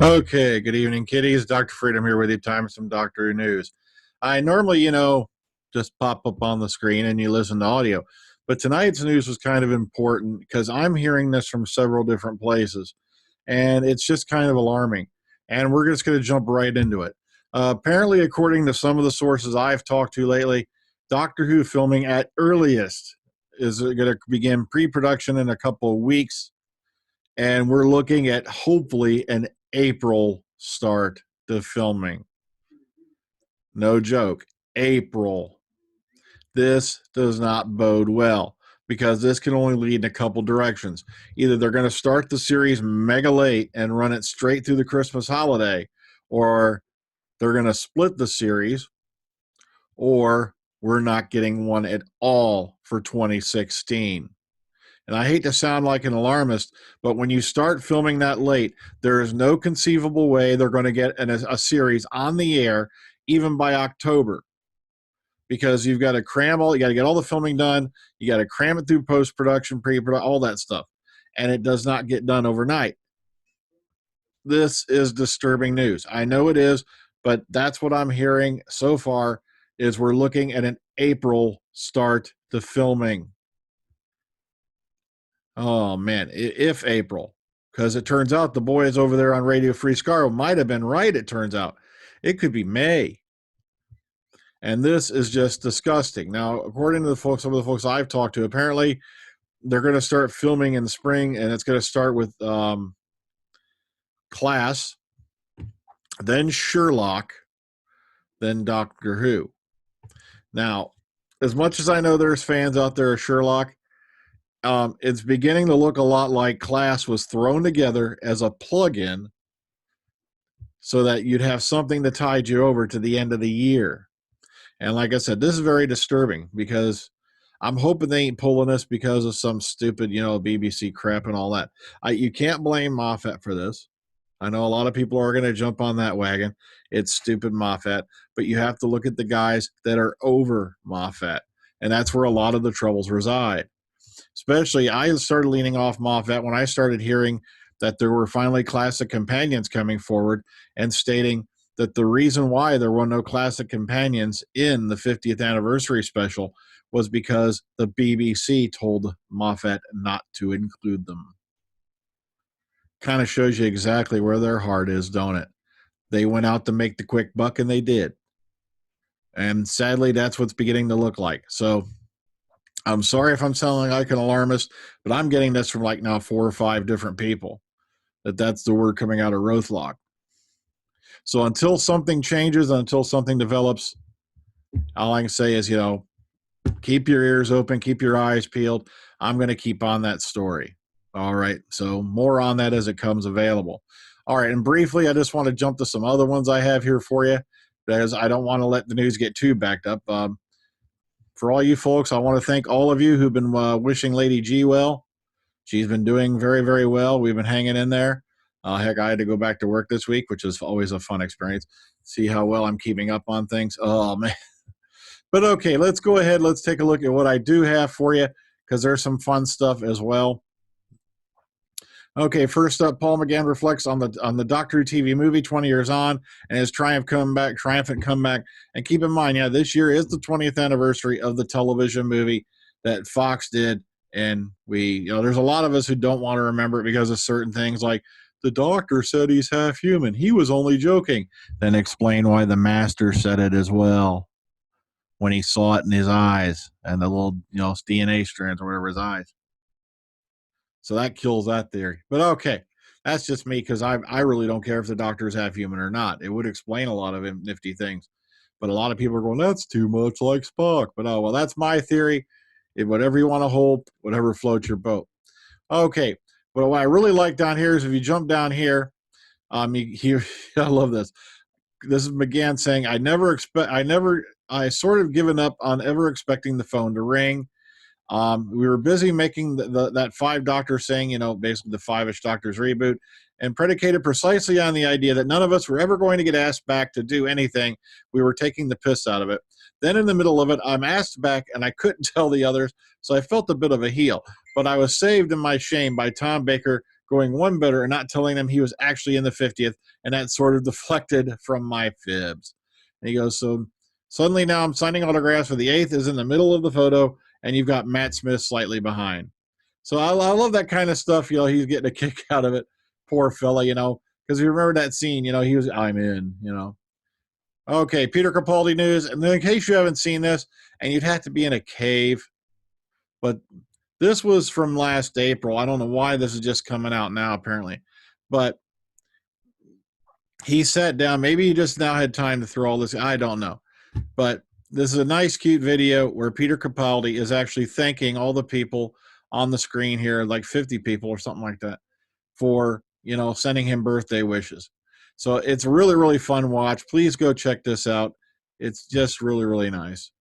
Okay, good evening, kiddies. Dr. Freedom here with you. Time for some Doctor Who news. I normally, just pop up on the screen and you listen to audio, but tonight's news was kind of important because I'm hearing this from several different places, and it's just kind of alarming. And we're just going to jump right into it. Apparently, according to some of the sources I've talked to lately, Doctor Who filming at earliest is going to begin pre-production in a couple of weeks, and we're looking at hopefully an April start to filming. No joke, April. This does not bode well because this can only lead in a couple directions. Either they're going to start the series mega late and run it straight through the Christmas holiday, or they're going to split the series, or we're not getting one at all for 2016. And I hate to sound like an alarmist, but when you start filming that late, there is no conceivable way they're going to get a series on the air even by October, because you've got to you got to get all the filming done, you got to cram it through post-production, pre-production, all that stuff. And it does not get done overnight. This is disturbing news. I know it is, but that's what I'm hearing so far is we're looking at an April start to filming. Oh man, if April, because it turns out the boys over there on Radio Free Scar might have been right. It turns out it could be May, and this is just disgusting. Now, according to some of the folks I've talked to, apparently they're going to start filming in the spring, and it's going to start with Class, then Sherlock, then Doctor Who. Now, as much as I know there's fans out there of Sherlock, it's beginning to look a lot like Class was thrown together as a plug-in so that you'd have something to tide you over to the end of the year. And like I said, this is very disturbing because I'm hoping they ain't pulling this because of some stupid, BBC crap and all that. You can't blame Moffat for this. I know a lot of people are going to jump on that wagon. It's stupid Moffat, but you have to look at the guys that are over Moffat, and that's where a lot of the troubles reside. Especially, I started leaning off Moffat when I started hearing that there were finally classic companions coming forward and stating that the reason why there were no classic companions in the 50th anniversary special was because the BBC told Moffat not to include them. Kind of shows you exactly where their heart is, don't it? They went out to make the quick buck, and they did. And sadly, that's what's beginning to look like. So I'm sorry if I'm sounding like an alarmist, but I'm getting this from like now 4 or 5 different people. That's the word coming out of Rothlock. So until something changes, until something develops, all I can say is, keep your ears open, keep your eyes peeled. I'm going to keep on that story. All right. So more on that as it comes available. All right. And briefly, I just want to jump to some other ones I have here for you, because I don't want to let the news get too backed up. For all you folks, I want to thank all of you who've been wishing Lady G well. She's been doing very, very well. We've been hanging in there. Heck, I had to go back to work this week, which is always a fun experience. See how well I'm keeping up on things. Oh, man. But okay, let's go ahead. Let's take a look at what I do have for you, because there's some fun stuff as well. Okay, first up, Paul McGann reflects on the Doctor Who TV movie 20 years on and his triumphant comeback. And keep in mind, this year is the 20th anniversary of the television movie that Fox did. And there's a lot of us who don't want to remember it because of certain things like the doctor said he's half human. He was only joking. Then explain why the master said it as well when he saw it in his eyes and the little, DNA strands or whatever his eyes. So that kills that theory. But okay, that's just me, because I really don't care if the doctor is half human or not. It would explain a lot of nifty things. But a lot of people are going, that's too much like Spock. But oh, well, that's my theory. Whatever you want to hold, whatever floats your boat. Okay, but what I really like down here is if you jump down here, I love this. This is McGann saying, I sort of given up on ever expecting the phone to ring. We were busy making that 5 Doctors saying, basically the 5-ish Doctors reboot, and predicated precisely on the idea that none of us were ever going to get asked back to do anything. We were taking the piss out of it. Then in the middle of it, I'm asked back, and I couldn't tell the others, so I felt a bit of a heel. But I was saved in my shame by Tom Baker going one better and not telling them he was actually in the 50th, and that sort of deflected from my fibs. And he goes, so suddenly now I'm signing autographs for the 8th is in the middle of the photo, and you've got Matt Smith slightly behind. So I love that kind of stuff. He's getting a kick out of it. Poor fella, because you remember that scene, he was, I'm in. Okay, Peter Capaldi news. And then in case you haven't seen this, and you'd have to be in a cave, but this was from last April. I don't know why this is just coming out now, apparently. But he sat down. Maybe he just now had time to throw all this. I don't know. But this is a nice, cute video where Peter Capaldi is actually thanking all the people on the screen here, like 50 people or something like that, for, sending him birthday wishes. So it's a really, really fun watch. Please go check this out. It's just really, really nice.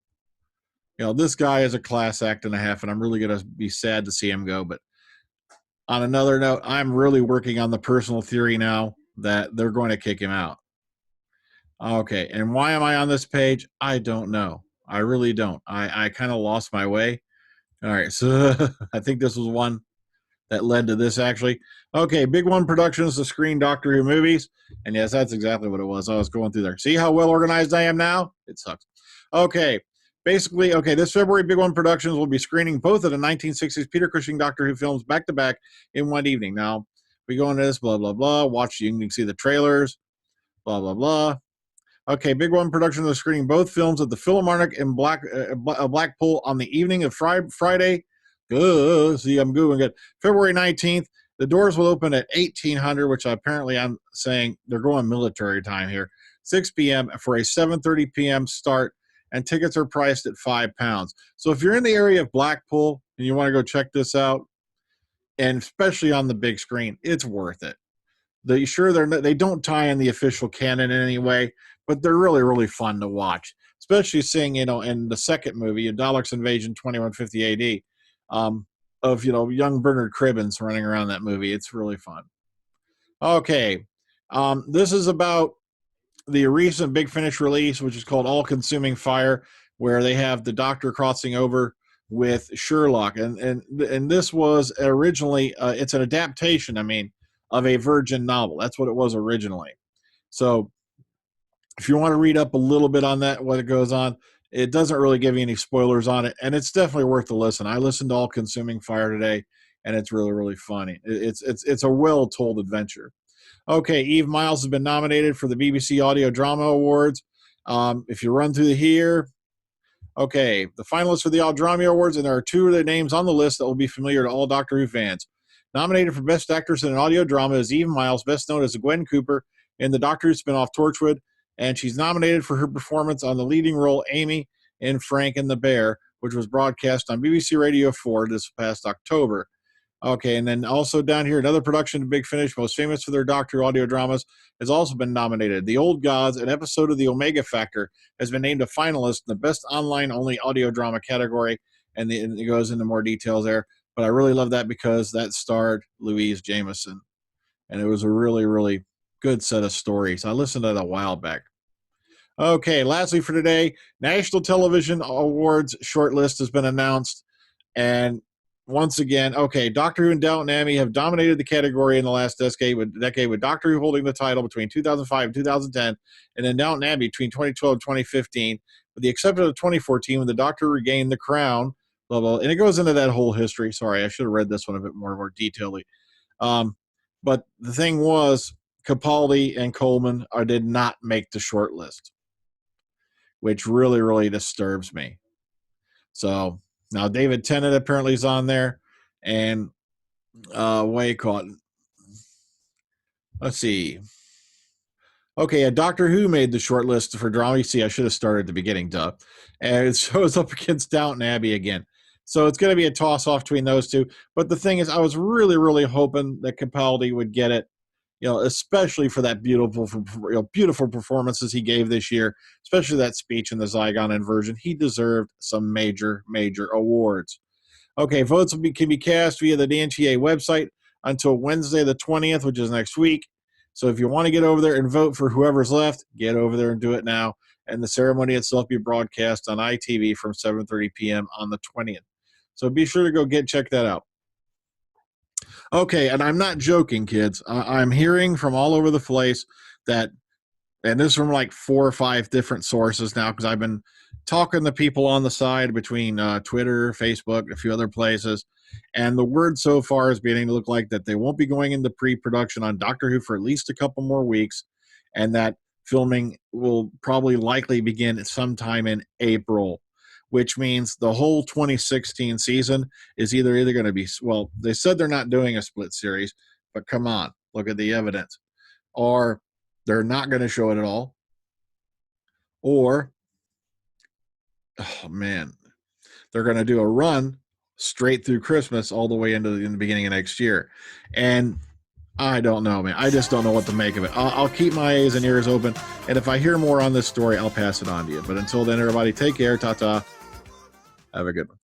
This guy is a class act and a half, and I'm really going to be sad to see him go. But on another note, I'm really working on the personal theory now that they're going to kick him out. Okay, and why am I on this page? I don't know. I really don't. I kind of lost my way. All right, so I think this was one that led to this, actually. Okay, Big One Productions, the Screen Doctor Who movies. And yes, that's exactly what it was. I was going through there. See how well organized I am now? It sucks. Okay, basically, this February, Big One Productions will be screening both of the 1960s Peter Cushing Doctor Who films back-to-back in one evening. Now, we go into this, blah, blah, blah. Watch, you can see the trailers, blah, blah, blah. Okay, Big One Productions is screening both films at the Philharmonic in Blackpool on the evening of Friday. See, I'm doing good. February 19th. The doors will open at 1800, which apparently I'm saying they're going military time here. 6 p.m. for a 7:30 p.m. start, and tickets are priced at £5. So if you're in the area of Blackpool and you want to go check this out, and especially on the big screen, it's worth it. They don't tie in the official canon in any way, but they're really, really fun to watch, especially seeing, in the second movie, Daleks Invasion 2150 AD, of, young Bernard Cribbins running around that movie. It's really fun. Okay. This is about the recent Big Finish release, which is called All Consuming Fire, where they have the Doctor crossing over with Sherlock. And this was originally, it's an adaptation, of a Virgin novel. That's what it was originally. So if you want to read up a little bit on that, what it goes on, it doesn't really give you any spoilers on it, and it's definitely worth a listen. I listened to All Consuming Fire today, and it's really, really funny. It's a well-told adventure. Okay, Eve Myles has been nominated for the BBC Audio Drama Awards. If you run through here, okay, the finalists for the Audio Drama Awards, and there are two of the names on the list that will be familiar to all Doctor Who fans. Nominated for Best Actress in an Audio Drama is Eve Myles, best known as Gwen Cooper in the Doctor Who spinoff Torchwood, and she's nominated for her performance on the leading role Amy in Frank and the Bear, which was broadcast on BBC Radio 4 this past October. Okay, and then also down here, another production of Big Finish, most famous for their Doctor Who audio dramas, has also been nominated. The Old Gods, an episode of The Omega Factor, has been named a finalist in the Best Online-Only Audio Drama category, and it goes into more details there. But I really love that because that starred Louise Jameson, and it was a really, really good set of stories. I listened to that a while back. Okay, lastly for today, National Television Awards shortlist has been announced, and once again, okay, Doctor Who and Downton Abbey have dominated the category in the last decade with Doctor Who holding the title between 2005 and 2010, and then Downton Abbey between 2012 and 2015, with the exception of 2014 when the Doctor regained the crown. Blah, blah, and it goes into that whole history. Sorry, I should have read this one a bit more detailedly. But the thing was, Capaldi and Coleman did not make the short list, which really, really disturbs me. So now David Tennant apparently is on there, and what do you call it? Let's see. Okay, Doctor Who made the short list for drama. You see, I should have started at the beginning, duh. And it shows up against Downton Abbey again. So it's going to be a toss-off between those two. But the thing is, I was really, really hoping that Capaldi would get it, especially for that beautiful performances he gave this year, especially that speech in the Zygon inversion. He deserved some major, major awards. Okay, votes can be cast via the DNTA website until Wednesday the 20th, which is next week. So if you want to get over there and vote for whoever's left, get over there and do it now. And the ceremony itself will be broadcast on ITV from 7:30 p.m. on the 20th. So be sure to go check that out. Okay, and I'm not joking, kids. I'm hearing from all over the place that, and this is from like 4 or 5 different sources now, because I've been talking to people on the side between Twitter, Facebook, a few other places, and the word so far is beginning to look like that they won't be going into pre-production on Doctor Who for at least a couple more weeks, and that filming will probably likely begin sometime in April, which means the whole 2016 season is either going to be, well, they said they're not doing a split series, but come on, look at the evidence. Or they're not going to show it at all. Or, oh man, they're going to do a run straight through Christmas all the way into in the beginning of next year. And I don't know, man. I just don't know what to make of it. I'll keep my eyes and ears open. And if I hear more on this story, I'll pass it on to you. But until then, everybody, take care. Ta-ta. Have a good one.